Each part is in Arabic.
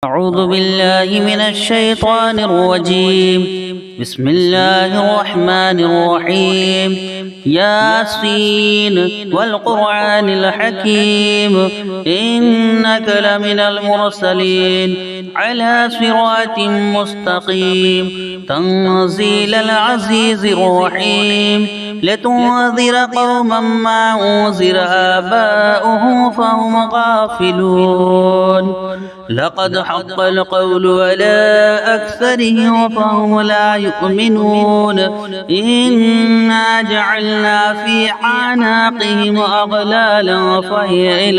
أعوذ بالله من الشيطان الرجيم. بسم الله الرحمن الرحيم. ياسين والقرآن الحكيم إنك لمن المرسلين على صراط مستقيم تنزيل العزيز الرحيم. لتنذر قوما ما أنذر آباؤهم فهم غافلون. لقد حق القول على أكثرهم فهم لا يؤمنون. إنا جعلنا في أعناقهم أغلالا فهي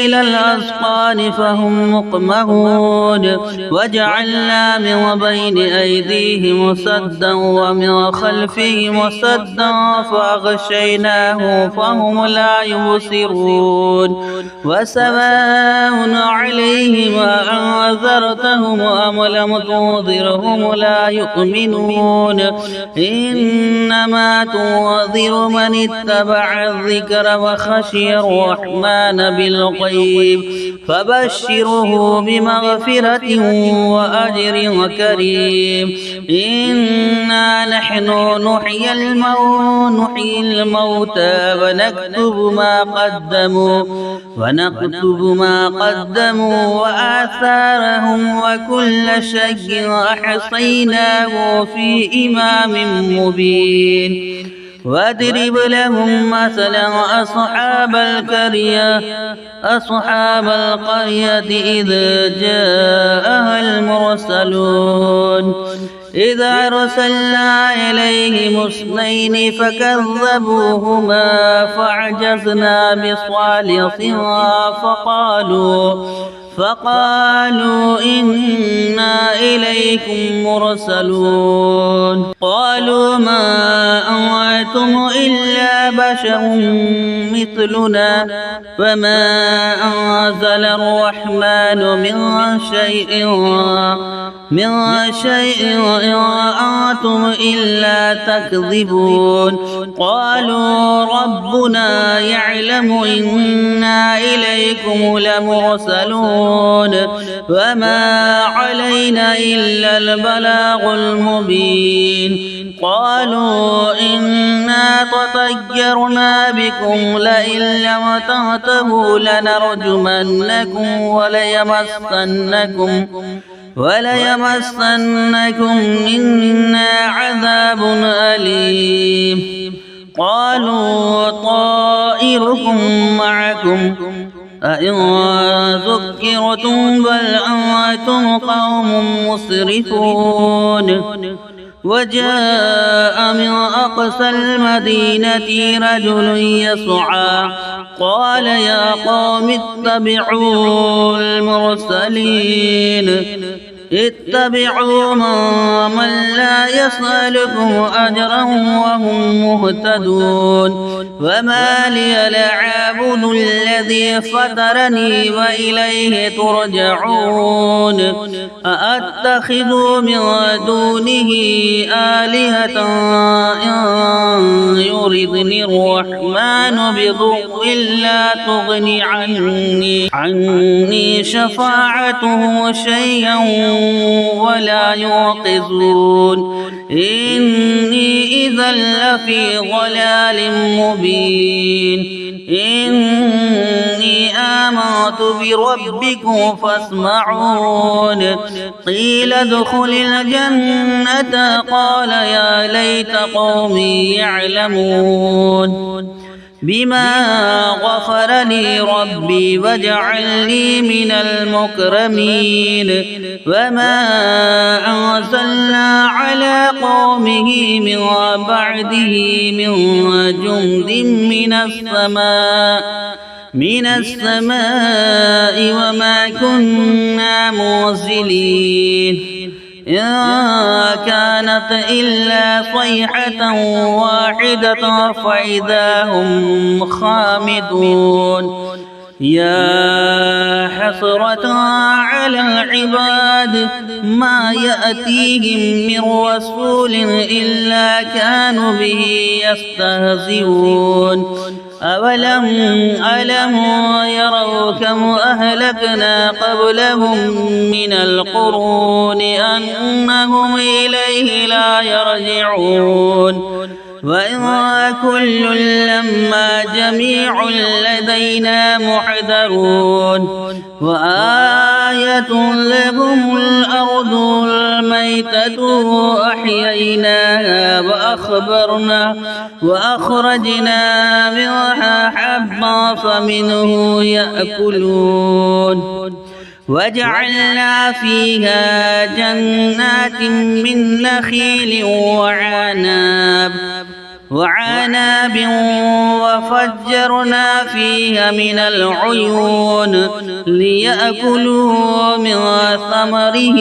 إلى الأذقان فهم مقمحون. وجعلنا من بين أيديهم سدا ومن خلفهم سدا فأغشيناهم فهم لا يبصرون. وسواء عليهم أنذرتهم أم لم تنذرهم لا يؤمنون. إنما تنذر من اتبع الذكر وخشي الرحمن بالغيب فبشره بمغفرة وأجر كريم. إنا نحن نحيي الموتى ونكتب ما قدموا وآثارهم وكل شيء أحصيناه في إمام مبين. واضرب لهم مثلا أصحاب القرية إذ جاءها المرسلون. إذا أرسلنا إليهم اثنين فكذبوهما فعجزنا بصالحها فقالوا إنا إليكم مرسلون. قالوا ما أنتم إلا بشر مثلنا وما أنزل الرحمن من شيء إن أنتم إلا تكذبون. قالوا ربنا يعلم إنا إليكم لمرسلون وما علينا إلا البلاغ المبين. قالوا إنا تطيرنا بكم لئن لم تنتهوا لنرجمنكم وليمسنكم منا عذاب أليم. قالوا طائركم معكم أئن ذكرتم بل أنتم قوم مسرفون. وجاء من أقصى المدينة رجل يسعى قال يا قوم اتبعوا المرسلين اتبعوا من لا يسألكم أجرا وهم مهتدون. وما لي لا أعبد الذي فطرني وإليه ترجعون. أأتخذ من دونه آلهة إن يردني الرحمن بضر لا تغني عني شفاعته شيئا ولا يوقظون. إني إذا لفي ضلال مبين. إني آمنت بربكم فاسمعون. قيل ادخل الجنة قال يا ليت قومي يعلمون بما غفر لي ربي وجعلني من المكرمين. وما أنزلنا على قومه من بعده من جند من السماء وما كنا منزلين. إن كانت إلا صيحة واحدة فإذا هم خامدون. يا حسرة على العباد ما يأتيهم من رسول إلا كانوا به يستهزئون. ألم يروا كم أهلكنا قبلهم من القرون أنهم إليه لا يرجعون وإن كل لما جميع لدينا محضرون وآية لهم الأرض الميتة أحييناها وأخرجنا منها حبا فمنه يأكلون وجعلنا فيها جنات من نخيل وعناب وفجرنا فيها من العيون ليأكلوا من ثمره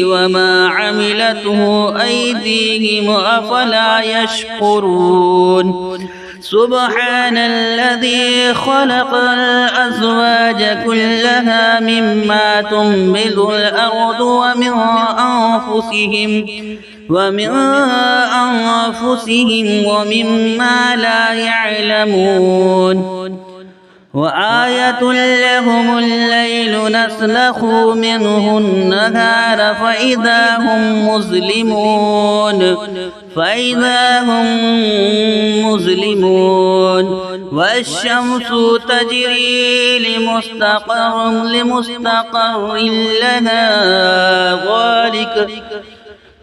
وما عملته أيديهم أفلا يشكرون سبحان الذي خلق الأزواج كلها مما تنبت الأرض ومن أنفسهم ومما لا يعلمون وآية لهم الليل نسلخ منه النهار فإذا هم مظلمون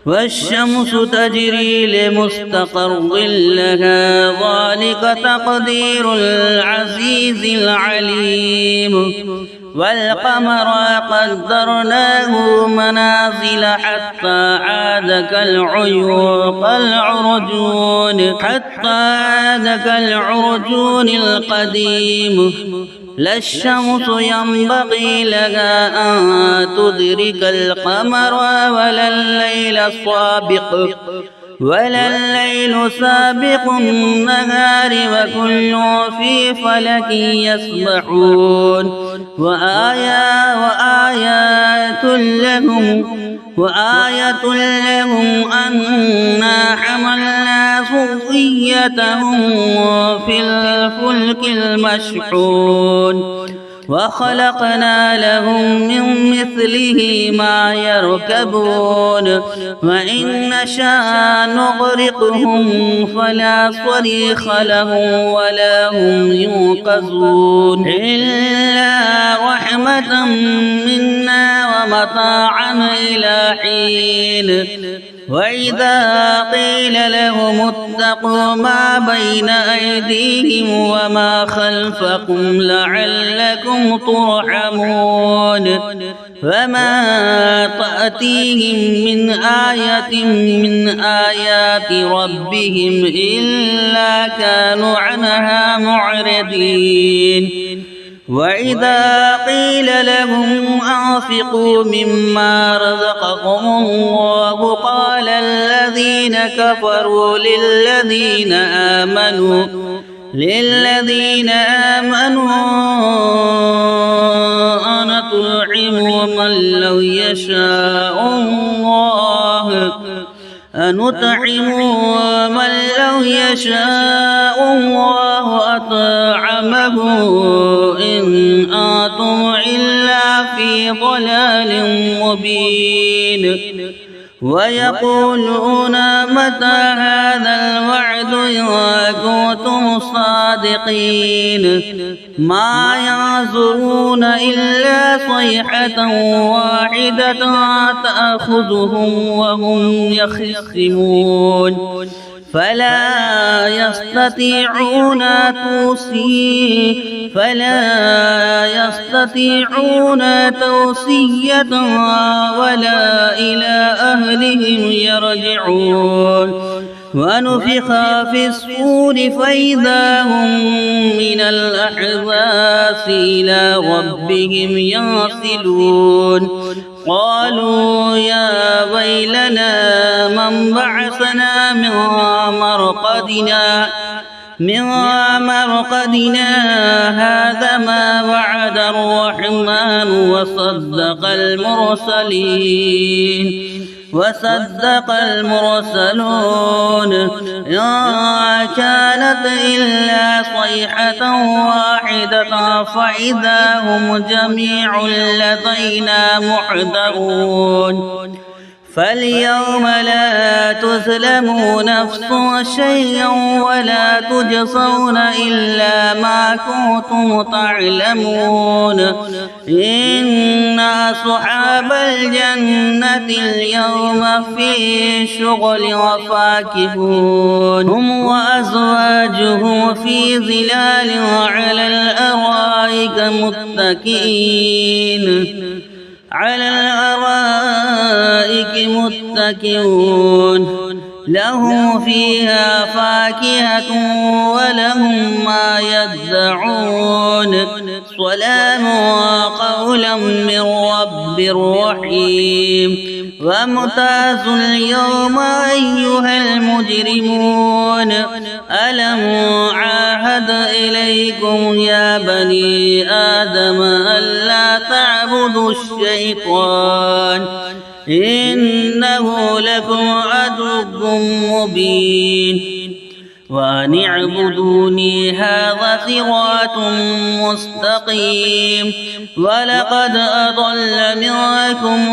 والشمس تجري لمستقر لها ذلك تقدير العزيز العليم والقمر قدرناه منازل حتى عاد كالعرجون القديم لا الشمس ينبغي لها أن تدرك القمر ولا الليل سابق النهار وكل في فلك يسبحون وآية لهم أنا حملنا ذريتهم في الفلك المشحون وخلقنا لهم من مثله ما يركبون وإن نشاء نغرقهم فلا صريخ لهم ولا هم ينقذون إلا رحمة منا ومتاعا إلى حين وإذا قيل لهم اتقوا ما بين أيديهم وما خلفكم لعلكم ترحمون فما تأتيهم من آية من آيات ربهم إلا كانوا عنها معرضين وإذا قيل لهم أنفقوا مما رزقكم الله قال الذين كفروا للذين آمنوا أنطعم من لو يشاء الله أطعمه إن أنتم إلا في ضلال مبين ويقولون متى هذا الوعد إن كنتم صادقين ما ينظرون إلا صيحة واحدة تأخذهم وهم يخصمون فلا يستطيعون توصية ولا إلى أهلهم يرجعون ونفخ في الصور فإذا هم من الأحزاب إلى ربهم ينسلون قالوا يا ويلنا من بعثنا من مرقدنا من مرقدنا هذا ما وعد الرحمن وصدق المرسلون إن كانت إلا صيحة واحدة فإذا هم جميع لدينا محضرون فاليوم لا تظلم نفس شيئا ولا تجزون إلا ما كنتم تعلمون إن أصحاب الجنة اليوم في شغل وفاكهون هم وأزواجهم في ظلال على الأرائك متكئون لهم فيها فاكهة ولهم ما يدعون سلام قولا من رب رحيم وامتازوا اليوم أيها المجرمون ألم عاهد إليكم يا بني آدم ألا تعبدوا الشيطان إنه لكم عدو مبين وأن اعبدوني هذا صراط مستقيم ولقد أضل منكم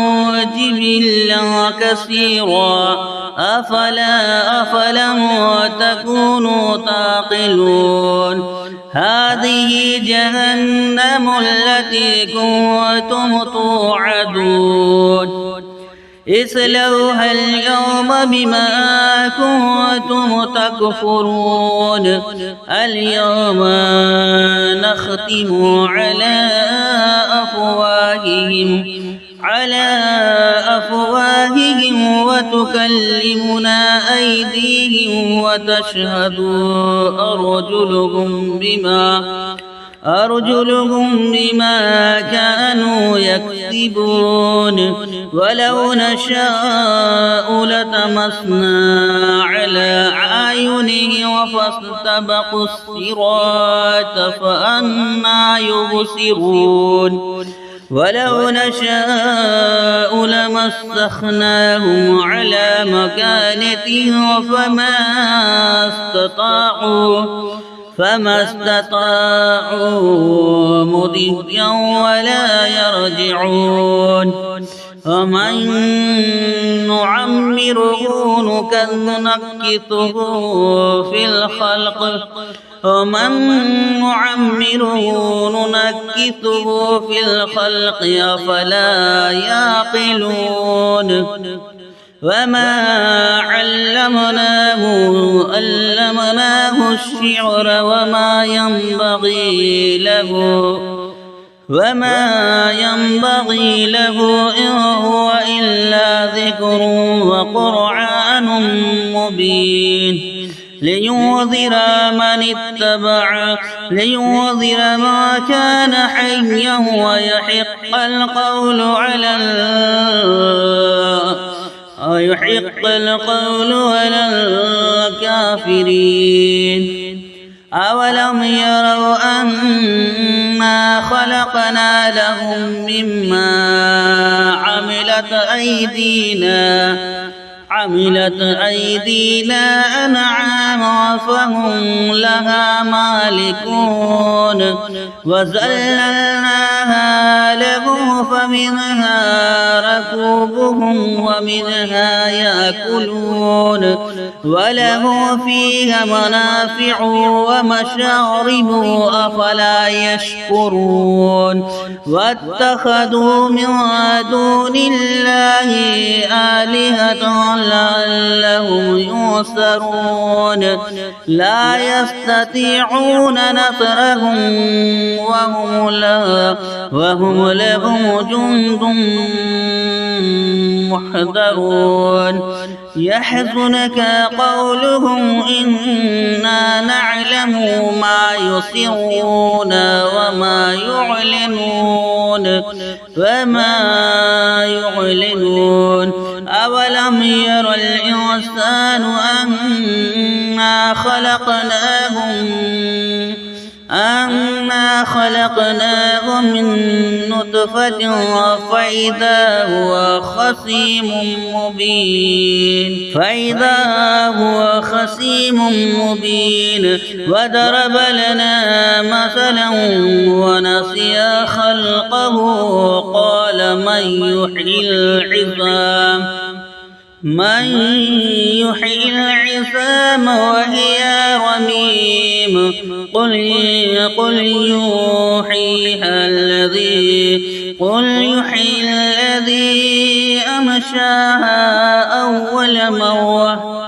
جبلا كثيرا أفلم تكونوا تعقلون هذه جهنم التي كنتم توعدون اصلوها اليوم بما كنتم تكفرون اليوم نختم على أفواههم وتكلمنا أيديهم وتشهد أرجلهم بما كانوا يكسبون ولو نشاء لطمسنا على أعينهم فاستبقوا الصراط فأنى يبصرون ولو نشاء لمسخناهم على مكانتهم فما استطاعوا مضيا ولا يرجعون ومن نعمره نكثه في الخلق أفلا يعقلون وما علمناه الشعر وما ينبغي له إن هو إلا ذكر وقرآن مبين لينذر ما كان حيا ويحق القول على الكافرين أولم يروا أنا خلقنا لهم مما عملت أيدينا أنعاما فهم لها مالكون وذللناها لهم فمنها ركوبهم ومنها يأكلون وله فيها منافع ومشارب أفلا يشكرون واتخذوا من دون الله آلهة لعلهم ينصرون لا يستطيعون نصرهم وهم لهم جند محضرون يحزنك قولهم إنا نعلم ما يسرون وما يعلنون أولم ير الإنسان أنا خلقناه من نطفة فإذا هو خصيم مبين وضرب لنا مثلا ونسي خلقه قال من يحيي العظام وهي رميم قل يحييها الذي أنشاها أول مرة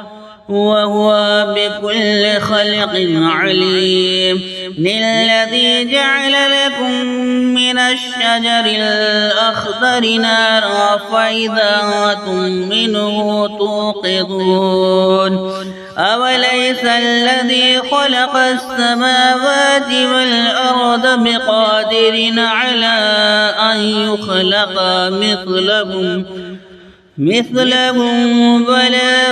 وهو بكل خلق عليم الذي جعل لكم من الشجر الأخضر نارا فإذا أنتم منه توقدون أوليس الذي خلق السماوات والأرض بقادر على أن يخلق مثلهم بلى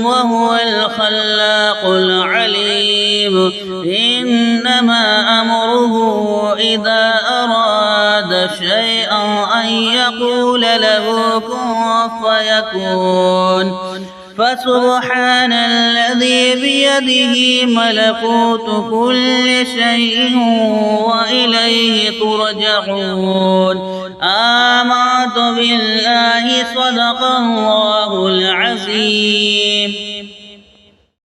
وهو الخلاق العليم إنما أمره إذا أراد شيئا أن يقول له كن فيكون فسبحان الذي بيده ملكوت كل شيء وإليه ترجعون آمنت بالله صدق الله العظيم.